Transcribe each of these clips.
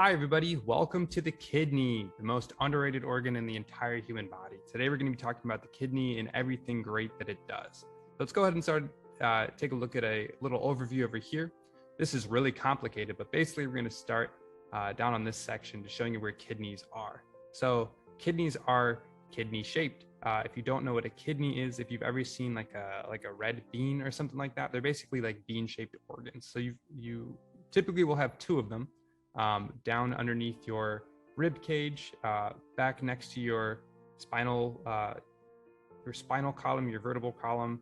Hi, everybody. Welcome to the kidney, the most underrated organ in the entire human body. Today, we're going to be talking about the kidney and everything great that it does. Let's go ahead and start. Take a look at a little overview over here. This is really complicated, but basically, we're going to start down on this section to showing you where kidneys are. So, kidneys are kidney-shaped. If you don't know what a kidney is, if you've ever seen like a red bean or something like that, they're basically like bean-shaped organs. So you typically will have two of them. Down underneath your rib cage, back next to your spinal column, your vertebral column,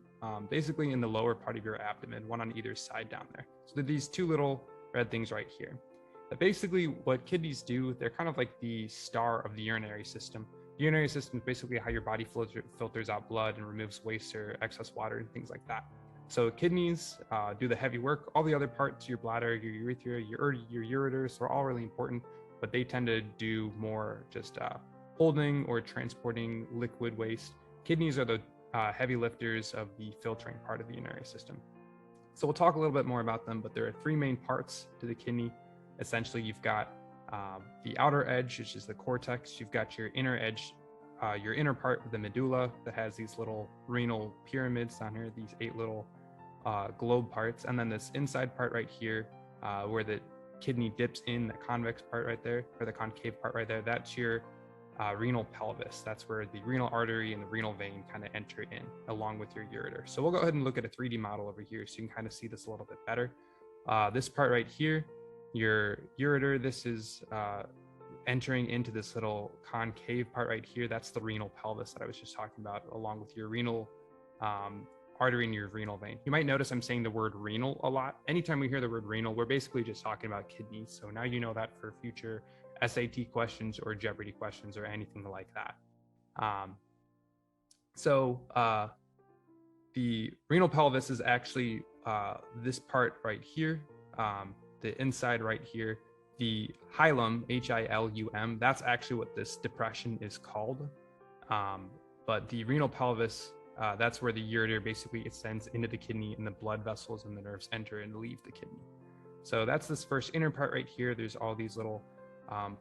basically in the lower part of your abdomen, one on either side down there. So there are these two little red things right here. But basically what kidneys do, they're kind of like the star of the urinary system. The urinary system is basically how your body filters out blood and removes waste or excess water and things like that. So kidneys do the heavy work. All the other parts, your bladder, your urethra, your ureters, are all really important, but they tend to do more just holding or transporting liquid waste. Kidneys are the heavy lifters of the filtering part of the urinary system. So we'll talk a little bit more about them, but there are three main parts to the kidney. Essentially, you've got the outer edge, which is the cortex. You've got your inner edge, your inner part of the medulla that has these little renal pyramids down here, these 8 little globe parts, and then this inside part right here where the kidney dips in, the convex part right there, or the concave part right there, that's your renal pelvis. That's where the renal artery and the renal vein kind of enter in along with your ureter. So we'll go ahead and look at a 3D model over here so you can kind of see this a little bit better. This part right here, your ureter, this is entering into this little concave part right here. That's the renal pelvis that I was just talking about, along with your renal artery and your renal vein. You might notice I'm saying the word renal a lot. Anytime we hear the word renal, we're basically just talking about kidneys. So now you know that for future SAT questions or Jeopardy questions or anything like that. The renal pelvis is actually this part right here, the inside right here. The hilum, H-I-L-U-M, that's actually what this depression is called. But the renal pelvis, that's where the ureter basically extends into the kidney and the blood vessels and the nerves enter and leave the kidney. So that's this first inner part right here. There's all these little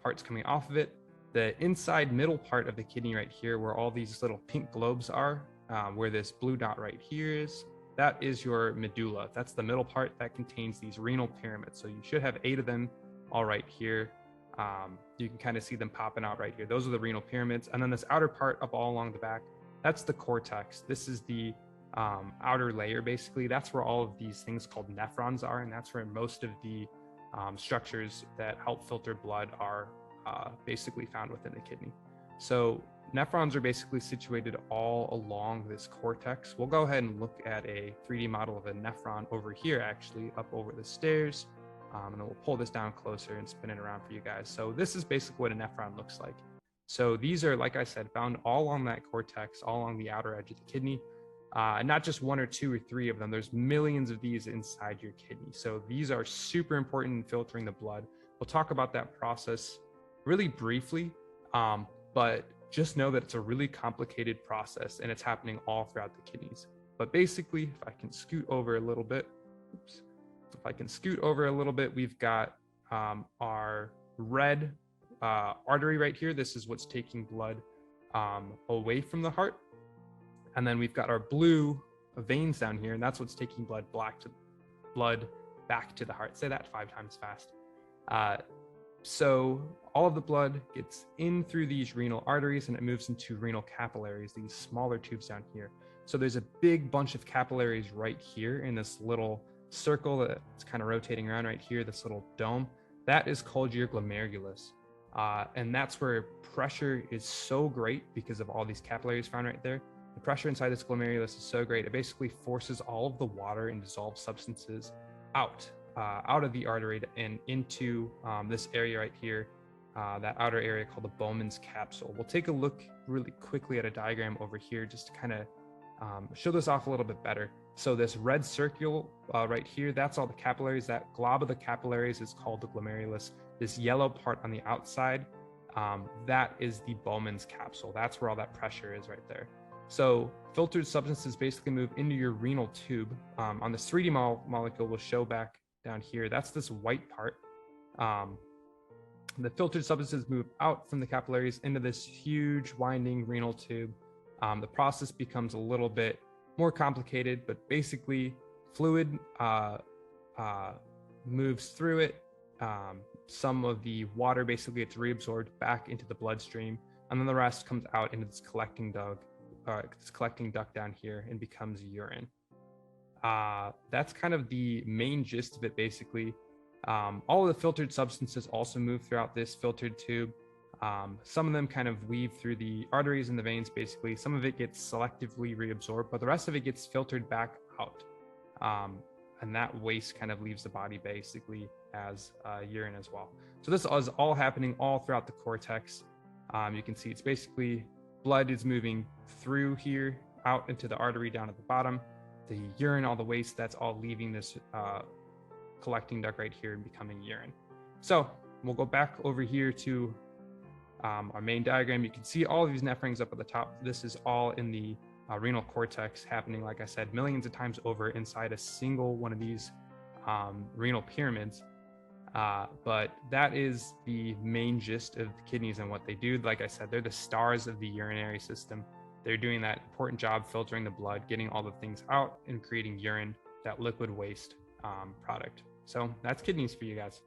parts coming off of it. The inside middle part of the kidney right here, where all these little pink globes are, where this blue dot right here is, that is your medulla. That's the middle part that contains these renal pyramids. So you should have 8 of them all right here. You can kind of see them popping out right here. Those are the renal pyramids. And then this outer part up all along the back, that's the cortex. This is the outer layer, basically. That's where all of these things called nephrons are, and that's where most of the structures that help filter blood are basically found within the kidney. So nephrons are basically situated all along this cortex. We'll go ahead and look at a 3D model of a nephron over here, actually, up over the stairs. And then we'll pull this down closer and spin it around for you guys. So this is basically what a nephron looks like. So these are, like I said, found all on that cortex, all along the outer edge of the kidney. And not just 1 or 2 or 3 of them, there's millions of these inside your kidney. So these are super important in filtering the blood. We'll talk about that process really briefly, but just know that it's a really complicated process and it's happening all throughout the kidneys. But basically, if I can scoot over a little bit, we've got our red artery right here. This is what's taking blood away from the heart. And then we've got our blue veins down here, and that's what's taking blood back to the heart. Say that 5 times fast. So all of the blood gets in through these renal arteries and it moves into renal capillaries, these smaller tubes down here. So there's a big bunch of capillaries right here in this little circle that's kind of rotating around right here, this little dome. That is called your glomerulus. And that's where pressure is so great because of all these capillaries found right there. The pressure inside this glomerulus is so great, it basically forces all of the water and dissolved substances out of the artery and into this area right here, that outer area called the Bowman's capsule. We'll take a look really quickly at a diagram over here just to kind of show this off a little bit better. So this red circle right here, that's all the capillaries. That glob of the capillaries is called the glomerulus. This yellow part on the outside, that is the Bowman's capsule. That's where all that pressure is right there. So filtered substances basically move into your renal tube. On this 3D molecule, we'll show back down here. That's this white part. The filtered substances move out from the capillaries into this huge winding renal tube. The process becomes a little bit more complicated, but basically fluid moves through it. Some of the water basically gets reabsorbed back into the bloodstream, and then the rest comes out into this collecting duct down here and becomes urine. That's kind of the main gist of it, basically. All of the filtered substances also move throughout this filtered tube. Some of them kind of weave through the arteries and the veins, basically. Some of it gets selectively reabsorbed, but the rest of it gets filtered back out. And that waste kind of leaves the body basically as urine as well. So this is all happening all throughout the cortex. You can see it's basically blood is moving through here out into the artery down at the bottom. The urine, all the waste, that's all leaving this collecting duct right here and becoming urine. So we'll go back over here to our main diagram. You can see all of these nephrons up at the top. This is all in the renal cortex happening, like I said, millions of times over inside a single one of these renal pyramids. But that is the main gist of the kidneys and what they do. Like I said, they're the stars of the urinary system. They're doing that important job filtering the blood, getting all the things out and creating urine, that liquid waste product. So that's kidneys for you guys.